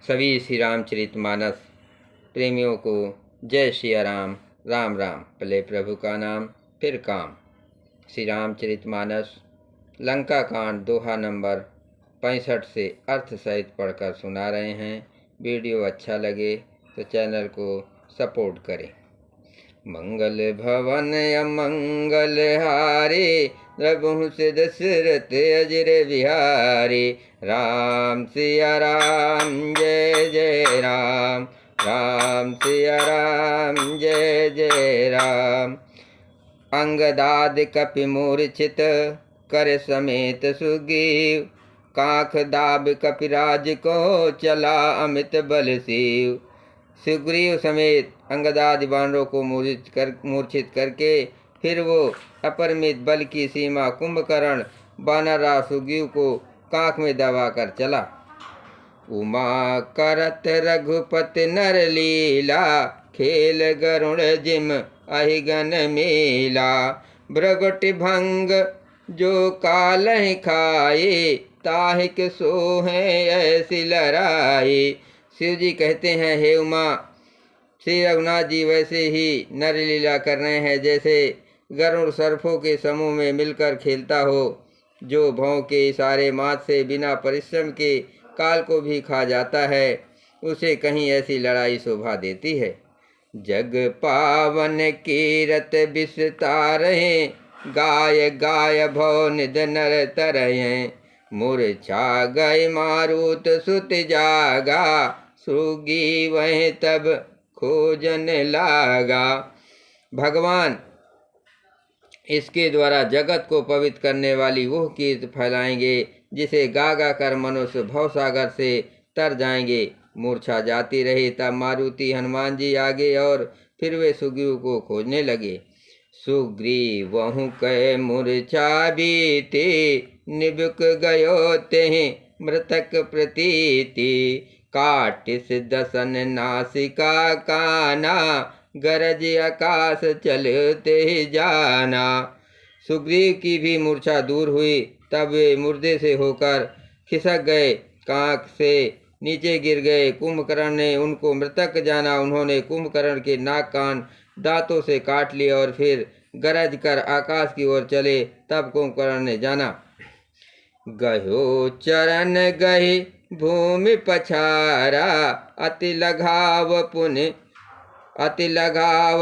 सभी श्री रामचरितमानस प्रेमियों को जय सिया राम। राम राम। भले प्रभु का नाम फिर काम। श्री रामचरितमानस लंका कांड दोहा नंबर 65 से अर्थ सहित पढ़कर सुना रहे हैं। वीडियो अच्छा लगे तो चैनल को सपोर्ट करें। मंगल भवन अमंगल हारे, प्रभु से दशरथ अजर बिहारी। राम सिया राम जय जय राम, राम सिया राम जय जय राम। अंगदाद कपि मूर्छित कर समेत सुग्रीव, काख दाब कपिराज को चला अमित बल शिव। सुग्रीव समेत अंगदादि वानरों को मूर्छित करके फिर वो अपरिमित बल की सीमा कुंभकर्ण वानरराज सुग्रीव को कांख में दबा कर चला। उमा करत रघुपति नर लीला, खेल गरुण जिम अहिगन मेला। भ्रगुटि भंग जो कालहि खाए, ताहिक सोहे ऐसी लड़ाई। शिव जी कहते हैं, हे उमा, श्री रघुनाथ जी वैसे ही नर लीला कर रहे हैं जैसे गरुड़ सर्पों के समूह में मिलकर खेलता हो, जो भौं के इशारे मात से बिना परिश्रम के काल को भी खा जाता है। उसे कहीं ऐसी लड़ाई शोभा देती है। जग पावन कीरत विस्तारहे, गाय गाय भव निध नर तरहे। मूर्छा गए मारुत सुत जागा, सुगी वह तब खोजन लागा। भगवान इसके द्वारा जगत को पवित्र करने वाली वो कीर्ति फैलाएंगे जिसे गा गा कर मनुष्य भवसागर से तर जाएंगे। मूर्छा जाती रही तब मारुति हनुमान जी आगे और फिर वे सुग्रीव को खोजने लगे। सुग्रीव वहु कह मूर्छा बीती, निबुक गयो तेहि मृतक प्रतीति। काटिस दसन नासिका काना, गरज आकाश चलते जाना। सुग्रीव की भी मूर्छा दूर हुई तब वे मुर्दे से होकर खिसक गए, कांख से नीचे गिर गए। कुंभकर्ण ने उनको मृतक जाना। उन्होंने कुंभकर्ण के नाक कान दांतों से काट लिए और फिर गरज कर आकाश की ओर चले। तब कुंभकर्ण ने जाना। गयो चरण गहि भूमि पछारा, अति लगाव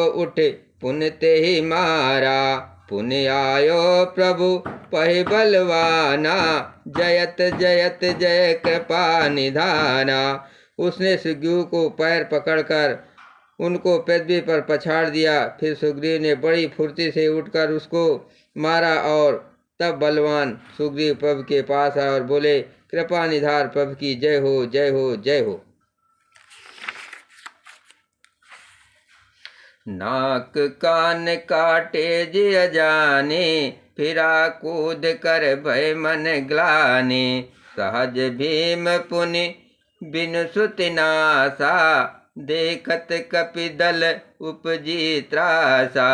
उठ पुन ते ही मारा। पुण्य आयो प्रभु पहि बलवाना, जयत जयत जय कृपा निधाना। उसने सुग्रीव को पैर पकड़कर उनको पृथ्वी पर पछाड़ दिया। फिर सुग्रीव ने बड़ी फुर्ती से उठकर उसको मारा और तब बलवान सुग्रीव प्रभु के पास आए और बोले, कृपा निधार प्रभु की जय हो, जय हो, जय हो। नाक कान काटे जिय जाने, फिरा कूद कर भय मन ग्लाने। सहज भीम पुनि बिनु सुति नासा, देखत कपि दल उपजी त्रासा।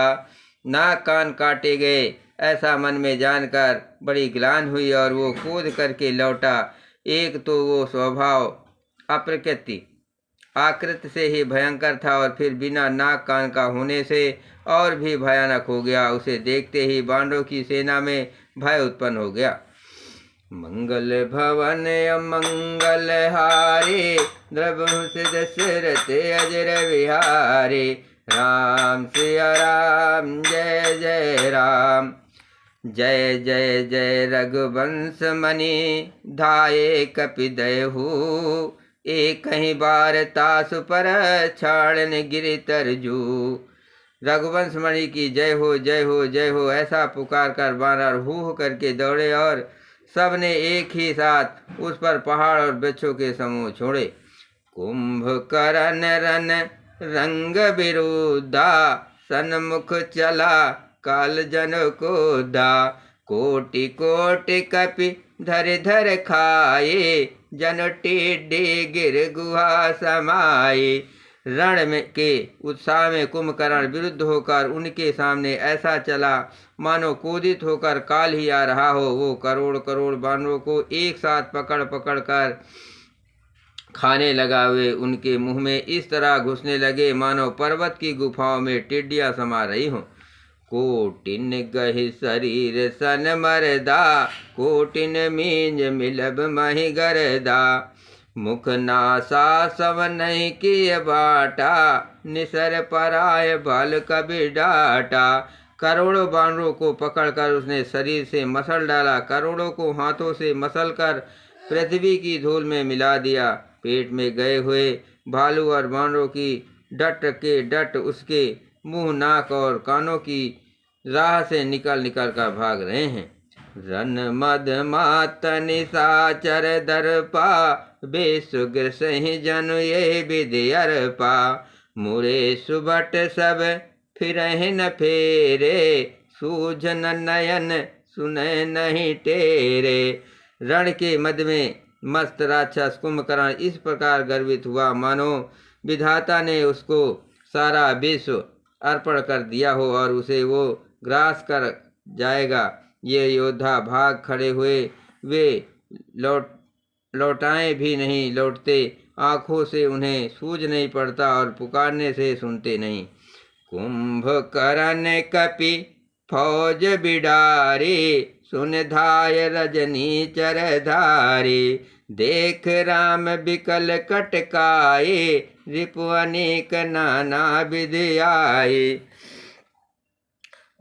नाक कान काटे गए ऐसा मन में जानकर बड़ी ग्लानि हुई और वो कूद करके लौटा। एक तो वो स्वभाव अप्रकृति आकृति से ही भयंकर था और फिर बिना नाक कान का होने से और भी भयानक हो गया। उसे देखते ही वानरों की सेना में भय उत्पन्न हो गया। मंगल भवन अमंगल हारे, प्रभु से दशरथ अजर बिहारी। राम सिया राम जय जय राम। जय जय जय रघुवंश मणि, धाये कपि दयहु। एक ही बार तासु पर छाड़न गिरि तरजू। रघुवंश मणि की जय हो, जय हो, जय हो ऐसा पुकार कर वानर हूह करके दौड़े और सबने एक ही साथ उस पर पहाड़ और वृक्षों के समूह छोड़े। कुंभकर्ण रन रंग विरुद्धा, सन्मुख चला काल जन को दा। कोटि कोटि कपि धर धर खाए, जन टेढ़े गिर गुहा समाये। रण में के उत्साह में कुंभकर्ण विरुद्ध होकर उनके सामने ऐसा चला मानो कूदित होकर काल ही आ रहा हो। वो करोड़ करोड़ वानरों को एक साथ पकड़ पकड़ कर खाने लगा वे उनके मुंह में इस तरह घुसने लगे मानो पर्वत की गुफाओं में टिड्डियां समा रही हों। कोटिन गहि शरीर सन मरदा, कोटिन मींज मिलब मही गरदा। मुख नासा सब नहीं किए बाटा, निसर पराय बल कभी डाटा। करोड़ों बानरों को पकड़कर उसने शरीर से मसल डाला, करोड़ों को हाथों से मसल कर पृथ्वी की धूल में मिला दिया। पेट में गए हुए भालू और बानरों की डट के डट उसके मुंह, नाक और कानों की राह से निकल निकल कर भाग रहे हैं। रन मद मात निशाचर दर्पा, बेसुग्र सही जनु ये विद्यर पा। मुरे सुबट सब फिर न फेरे, सूझन नयन सुने नहीं टेरे। रण के मध्य में मस्त राक्षस कुंभकर्ण इस प्रकार गर्वित हुआ मानो विधाता ने उसको सारा विश्व अर्पण कर दिया हो और उसे वो ग्रास कर जाएगा। ये योद्धा भाग खड़े हुए, वे लौटाए भी नहीं लौटते, आंखों से उन्हें सूझ नहीं पड़ता और पुकारने से सुनते नहीं। कुंभकर्ण कपि फौज बिडारी, सुन धाय रजनी चरधारी। देख राम बिकल कटकाए, रिपु अनेक नाना विधि आए।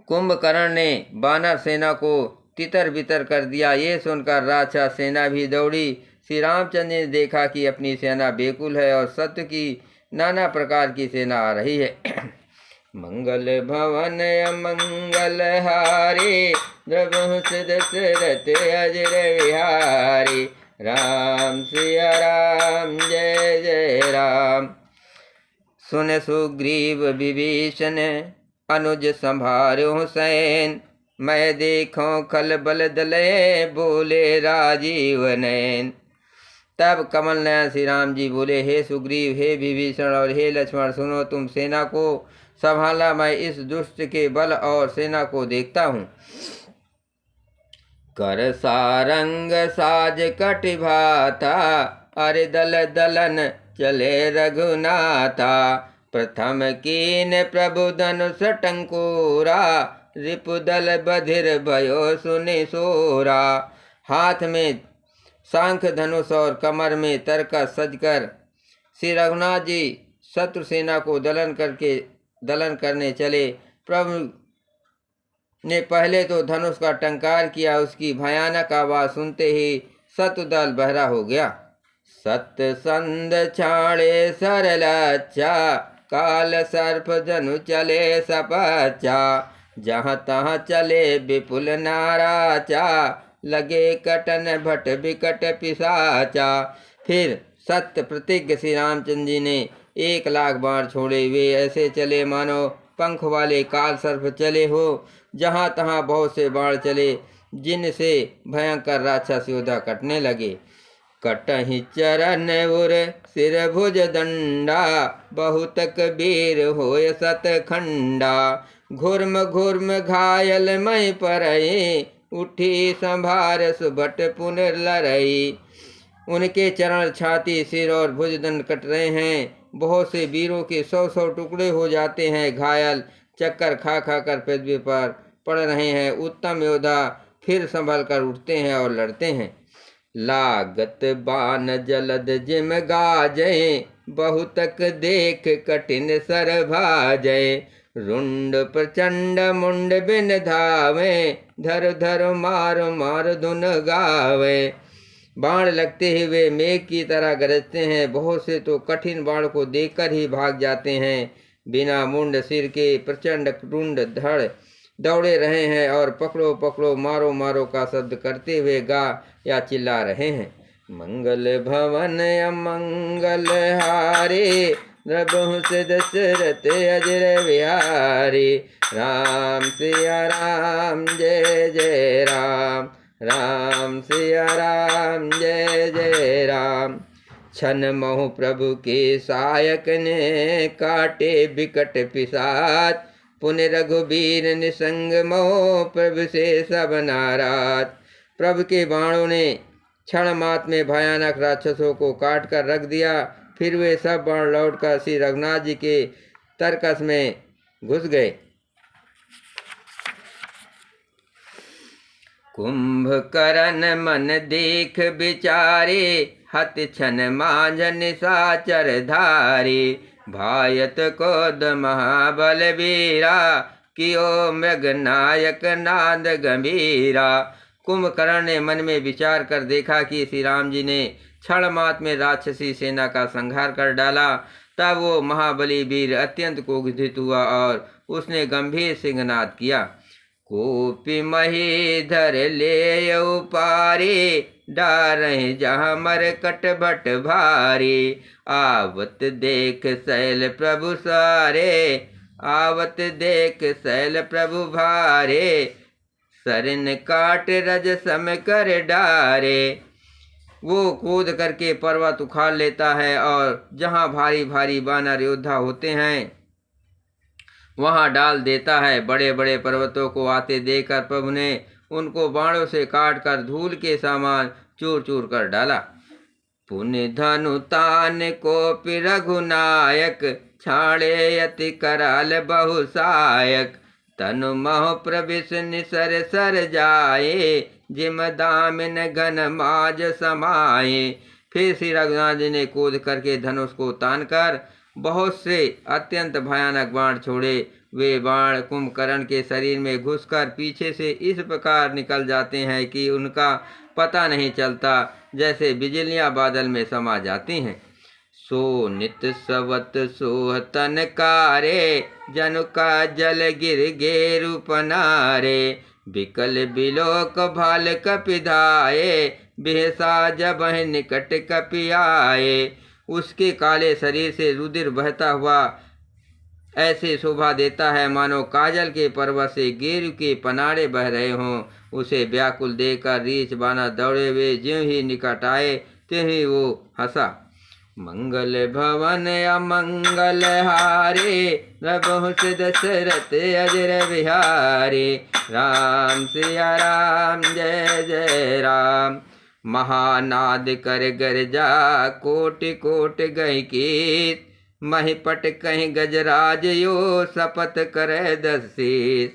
कुंभकर्ण ने वानर सेना को तितर बितर कर दिया। ये सुनकर राक्षस सेना भी दौड़ी। श्री रामचंद्र ने देखा कि अपनी सेना बेकुल है और सत्य की नाना प्रकार की सेना आ रही है। मंगल भवन अमंगल हारी, द्रवहुस दशरथ अजर विहारी। राम सिया राम जय जय राम। सुन सुग्रीव विभीषण, अनुज संभार्यो सैन। मैं देखो खल बल दले, बोले राजीव नैन। तब कमल नयन श्री राम जी बोले, हे सुग्रीव, हे विभीषण और हे लक्ष्मण, सुनो, तुम सेना को संभाला, मैं इस दुष्ट के बल और सेना को देखता हूँ। कर सारंग साज कटिभाता, अरे दल दलन चले रघुनाथा। प्रथम कीन प्रभु धनुष टंकोरा, रिपुदल बधिर भयो सुनि सोरा। हाथ में सांख धनुष और कमर में तरका सजकर श्री रघुनाथ जी शत्रु सेना को दलन करने चले। प्रभु ने पहले तो धनुष का टंकार किया, उसकी भयानक आवाज सुनते ही शत्रुदल बहरा हो गया। सतसंद छाड़े सरलच्छा, काल सर्प धनु चले सपच्चा। जहाँ तहाँ चले विपुल नाराचा, लगे कटन भट विकट पिशाचा। फिर सत्य प्रतिज्ञ श्री रामचंद्र जी ने 1,00,000 बाण छोड़े। वे ऐसे चले मानो पंख वाले काल सर्प चले हो। जहाँ तहाँ बहुत से बाण चले, जिनसे भयंकर राक्षस योद्धा कटने लगे। कटहि चरण उर सिर भुज दंडा, बहुतक वीर होय सत खंडा। घुर्म घुर्म घायल मई परई, उठी संभार सुभट पुनर्लरई। उनके चरण, छाती, सिर और भुजदंड कट रहे हैं। बहुत से वीरों के 100 टुकड़े हो जाते हैं। घायल चक्कर खा खा कर पृथ्वी पर पड़ रहे हैं। उत्तम योद्धा फिर संभल कर उठते हैं और लड़ते हैं। लागत बान जलद जिम गाजय, बहुतक देख कठिन सर भाजय। रुंड प्रचंड मुंड बिन धावे, धर धर मार मार धुन गावे। बाण लगते ही वे मेघ की तरह गरजते हैं। बहुत से तो कठिन बाण को देखकर ही भाग जाते हैं। बिना मुंड सिर के प्रचंड रुंड धड़ दौड़े रहे हैं और पकड़ो पकड़ो मारो मारो का शब्द करते हुए गा या चिल्ला रहे हैं। मंगल भवन अमंगल हारे, द्रवहुस दशरथ अजर विहारी। राम सिया राम जय जय राम, राम सिया राम जय जय राम। छन महु प्रभु के सायक ने, काटे बिकट पिशाच। पुण्य रघुबीर निसंग मोह, प्रभु से सब नाराज। प्रभु के बाणों ने क्षण मात्र में भयानक राक्षसों को काट कर रख दिया। फिर वे सब बाण लौटकर श्री रघुनाथ जी के तरकस में घुस गए। कुंभकर्ण मन देख विचारे, हत छन मांझ निशाचर धारे। भायत क्रोध महाबल वीरा, कियो मृगनायक नाद गंभीरा। कुंभकर्ण ने मन में विचार कर देखा कि श्री राम जी ने क्षण मात्र में राक्षसी सेना का संहार कर डाला। तब वो महाबली वीर अत्यंत क्रोधित हुआ और उसने गंभीर सिंहनाद किया। कोपी महीधर ले पारे, डारें जहाँ मरकट भट भारी। आवत देख शैल प्रभु सारे, आवत देख शैल प्रभु भारे। सरन काट रज सम कर डारे। वो कूद करके पर्वत उखाड़ लेता है और जहाँ भारी भारी वानर योद्धा होते हैं वहाँ डाल देता है। बड़े बड़े पर्वतों को आते देखकर प्रभु ने उनको बाणों से काट कर धूल के समान चूर चूर कर डाला। पुण्य धनु तान को रघुनायक, छाड़े यति कराल बहुसायक। तनु मह प्रविश निसर सर जाए, जिम दामिन घन माज समाये। फिर श्री रघुनाथ जी ने कूद करके धनुष को तान कर बहुत से अत्यंत भयानक बाण छोड़े। वे बाण कुंभकर्ण के शरीर में घुसकर पीछे से इस प्रकार निकल जाते हैं कि उनका पता नहीं चलता, जैसे बिजलियां बादल में समा जाती हैं। सो नित सवत सोह तन कारे, जनु का जल गिर गेरु पनारे। बिकल बिलोक भाल कपिधाये, बिहसा जब निकट कपियाए। उसके काले शरीर से रुधिर बहता हुआ ऐसे शोभा देता है मानो काजल के पर्वत से गेरू के पनाड़े बह रहे हों। उसे व्याकुल देखकर रीछ बानर दौड़े हुए ज्यों ही निकट आए त्यों ही वो हंसा। मंगल भवन अमंगल हारे, रघुवंश दशरथ अजर बिहारी। राम सिया राम जय जय राम। महानाद कर गर्जा कोटि कोटि गहि कीत, महिपट कहीं गजराज यो शपथ करे 10 शीस।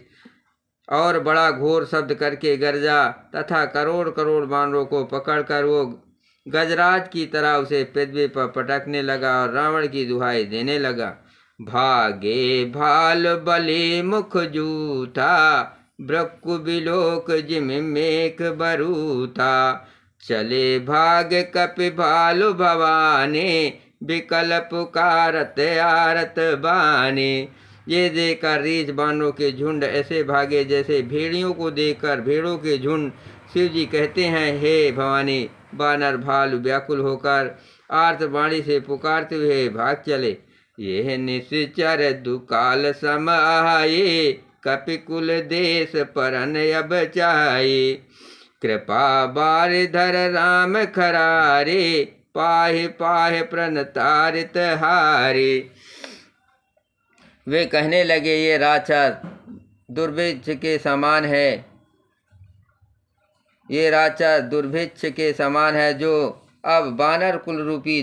और बड़ा घोर शब्द करके गर्जा तथा करोड़ करोड़ बानरों को पकड़कर वो गजराज की तरह उसे पृथ्वी पर पटकने लगा और रावण की दुहाई देने लगा। भागे भाल बलि मुख जूथा, ब्रक्कु बिलोक जिम मेघ बरूथा। चले भाग कपि भालु भवानी, विकल पुकारत आरत बानी। ये देखकर रीछ बानरों के झुंड ऐसे भागे जैसे भेड़ियों को देखकर भेड़ों के झुंड। शिव जी कहते हैं, हे भवानी। बानर भालु व्याकुल होकर आर्तवाणी से पुकारते हुए भाग चले। यह निश्चर दुकाल समाये, कपिकुल देश परन अब चाहे। कृपा बारिधर राम खरारे, पाहि पाहि प्रणतारित हारे। वे कहने लगे, ये राक्षस दुर्भिक्ष के समान है, ये राक्षस दुर्भिक्ष के समान है जो अब वानर कुल रूपी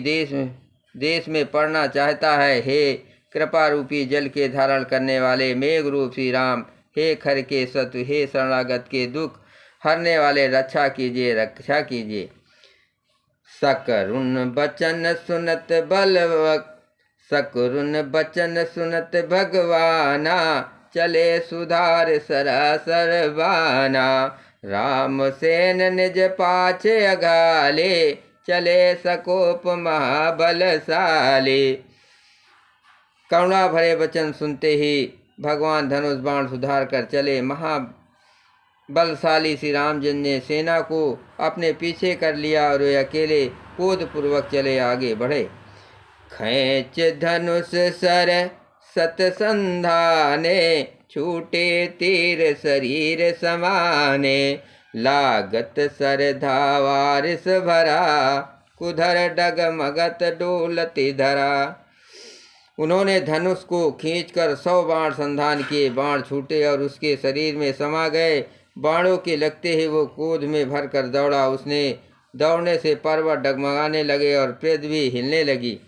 देश में पड़ना चाहता है। हे कृपा रूपी जल के धारण करने वाले मेघ रूप श्री राम, हे खर के सत्व, हे शरणागत के दुख हरने वाले, रक्षा कीजिए रक्षा कीजिए। सकरुण बचन सुनत बलवक, सकरुण बचन सुनत भगवाना। चले सुधार सरासर बाना, राम सेन निज पाछे अघाले। चले सकोप महाबलशाली। करुणा भरे वचन सुनते ही भगवान धनुष बाण सुधार कर चले। महाबलशाली श्री रामचंद्र ने सेना को अपने पीछे कर लिया और वे अकेले क्रोध पूर्वक चले आगे बढ़े। खैच धनुष सर सतसंधाने, छूटे तीर शरीर समाने। लागत सर धावारिस भरा, कुधर डगमगत डोलती धरा। उन्होंने धनुष को खींचकर 100 बाण संधान किए। बाण छूटे और उसके शरीर में समा गए। बाणों के लगते ही वो क्रोध में भरकर दौड़ा। उसने दौड़ने से पर्वत डगमगाने लगे और पृथ्वी हिलने लगी।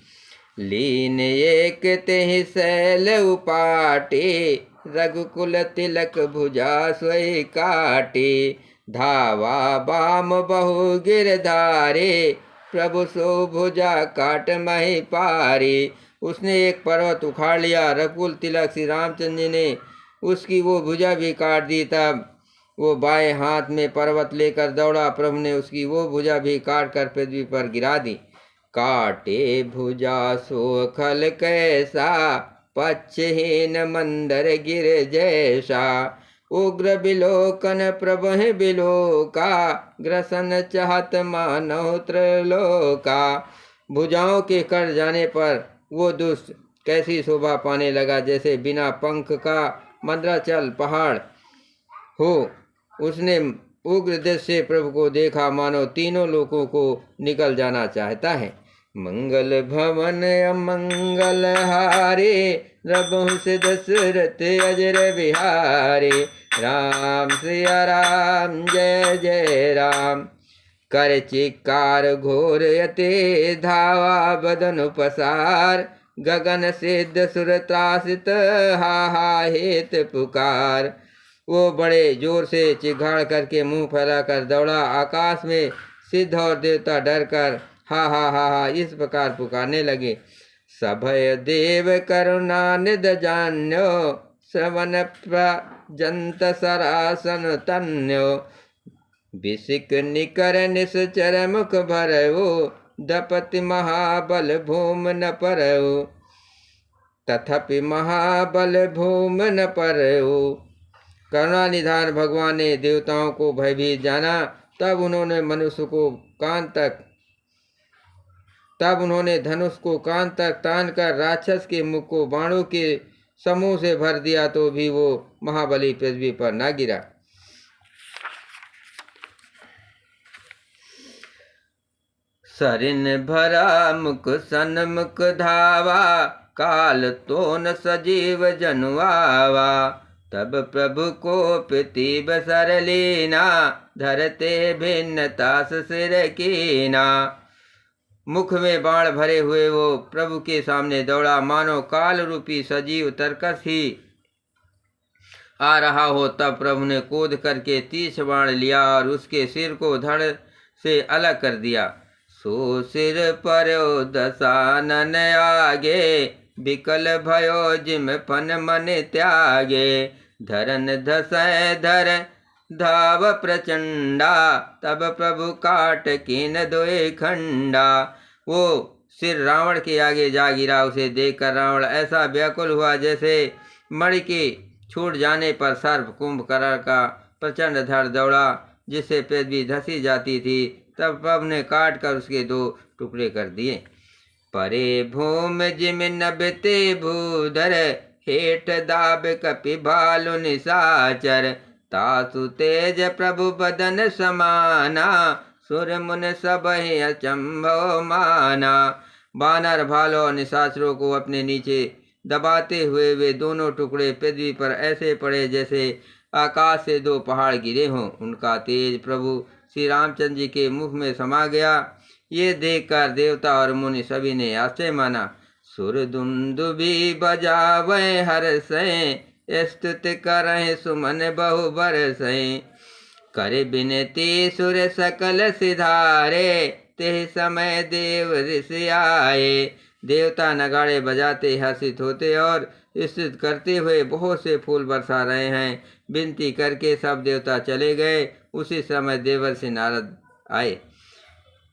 लीन एक तेहि शैल उपाटे, रघुकुल तिलक भुजा सोई काटे। धावा बाम बहु गिरधारे, प्रभु सो भुजा काट मही पारे। उसने एक पर्वत उखाड़ लिया। रघुकुल तिलक श्री रामचंद्र जी ने उसकी वो भुजा भी काट दी। तब वो बाएं हाथ में पर्वत लेकर दौड़ा। प्रभु ने उसकी वो भुजा भी काट कर पृथ्वी पर गिरा दी। काटे भुजा सो खल कैसा, पक्षहीन मंदर गिर जैसा। उग्र बिलोकन प्रभु बिलोका, ग्रसन चाहत मानव त्रलोका। भुजाओं के कट जाने पर वो दुष्ट कैसी शोभा पाने लगा, जैसे बिना पंख का मंद्राचल पहाड़ हो। उसने उग्र दृष्टि से प्रभु को देखा, मानो तीनों लोकों को निकल जाना चाहता है। मंगल भवन अमंगल हारे, रघुवंश दशरथ अजर बिहारे। राम सिया राम जय जय राम। कर चिकार घोर यते, धावा बदन पसार। गगन सिद्ध सुर त्रासित, हा हेत पुकार। वो बड़े जोर से चिघाड़ करके मुंह फैलाकर दौड़ा। आकाश में सिद्ध और देवता डर कर हा इस प्रकार पुकारने लगे। सभय देव करुणा निध जान्यो, श्रवण प्रजंत सरासन तन्यो। विसिक निकर निश्चर मुख भरयो, दपति महाबल भूम न परयो। तथापि महाबल भूम न परयो। करुणा निधान भगवान ने देवताओं को भयभीत जाना। तब उन्होंने धनुष को कान तक तान कर राक्षस के मुख को बाणों के समूह से भर दिया, तो भी वो महाबली पृथ्वी पर न गिरा। सरिन भरा मुख सन्मुख धावा, काल तो न सजीव जनुआवा। तब प्रभु को प्रतिब सर लीना, धरते भिन्नतास सिर कीना। मुख में बाण भरे हुए वो प्रभु के सामने दौड़ा, मानो काल रूपी सजीव तरकस ही आ रहा हो। तब प्रभु ने क्रोध करके 30 बाण लिया और उसके सिर को धड़ से अलग कर दिया। सो सिर पर्यो दशानन आगे, विकल भयो जिम फन मन त्यागे। धरन धसै धर धाव प्रचंडा, तब प्रभु काट कीन दोए खंडा। वो सिर रावण के आगे जा गिरा। उसे देखकर रावण ऐसा व्याकुल हुआ, जैसे मणि के छूट जाने पर सर्प कुंभकर्ण का प्रचंड धड़ दौड़ा, जिससे पृथ्वी धसी जाती थी। तब प्रभु ने काट कर उसके 2 टुकड़े कर दिए। परे भूम जिम नभते भूधर, हेठ दाब कपि भालु निशाचर। तासु तेज प्रभु बदन समाना, सुर मुन सबहि अचंभो माना। बानर भालों और निशाचरों को अपने नीचे दबाते हुए वे दोनों टुकड़े पृथ्वी पर ऐसे पड़े, जैसे आकाश से 2 पहाड़ गिरे हों। उनका तेज प्रभु श्री रामचंद्र जी के मुख में समा गया। ये देखकर देवता और मुनि सभी ने आश्चर्य माना। सुर दुंदुभी बजावे हर्षें, स्तुति करहि सुमन बहु बरसें। करे बिनती सुर सकल सिधारे, ते समय देव ऋषि आए। देवता नगाड़े बजाते हर्षित होते और स्तुति करते हुए बहुत से फूल बरसा रहे हैं। विनती करके सब देवता चले गए। उसी समय देवर्षि नारद आए।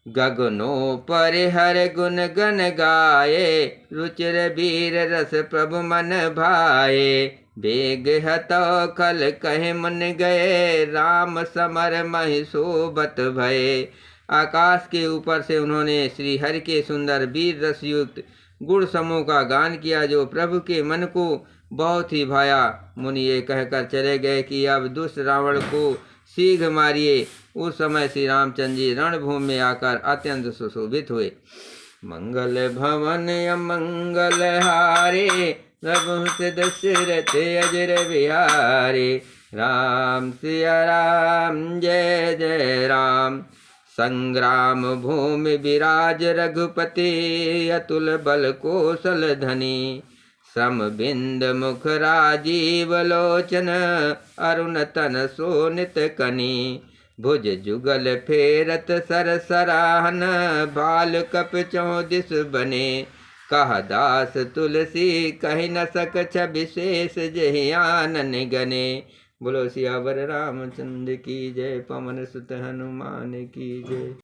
गगनों पर हर गुण गन गाये, रुचिर वीर रस प्रभु मन भाए। बेग हतो खल कहे मन गए, राम समर महि शोभत भये। आकाश के ऊपर से उन्होंने श्री हरि के सुंदर वीर रस युक्त गुण समूह का गान किया, जो प्रभु के मन को बहुत ही भाया। मुनि ये कहकर चले गए कि अब दुष्ट रावण को शीघ्र मारिए। उस समय श्री रामचंद्र जी रणभूमि में आकर अत्यंत सुशोभित हुए। मंगल भवन अमंगल हारे, रघुवंश दशरथ अजर बिहारे। राम सिया राम जय जय राम। संग्राम भूमि विराज रघुपति, अतुल बल कौशल धनी। सम बिंद मुख राजीव लोचन, अरुण तन सोनित कनी। भुज जुगल फेरत सर सराहन, बाल कप चौदिस बने। कह दास तुलसी कहि न सक विशेष, जहि आनन गने। बोलो सियावर रामचंद्र की जय, पवन सुत हनुमान की जय।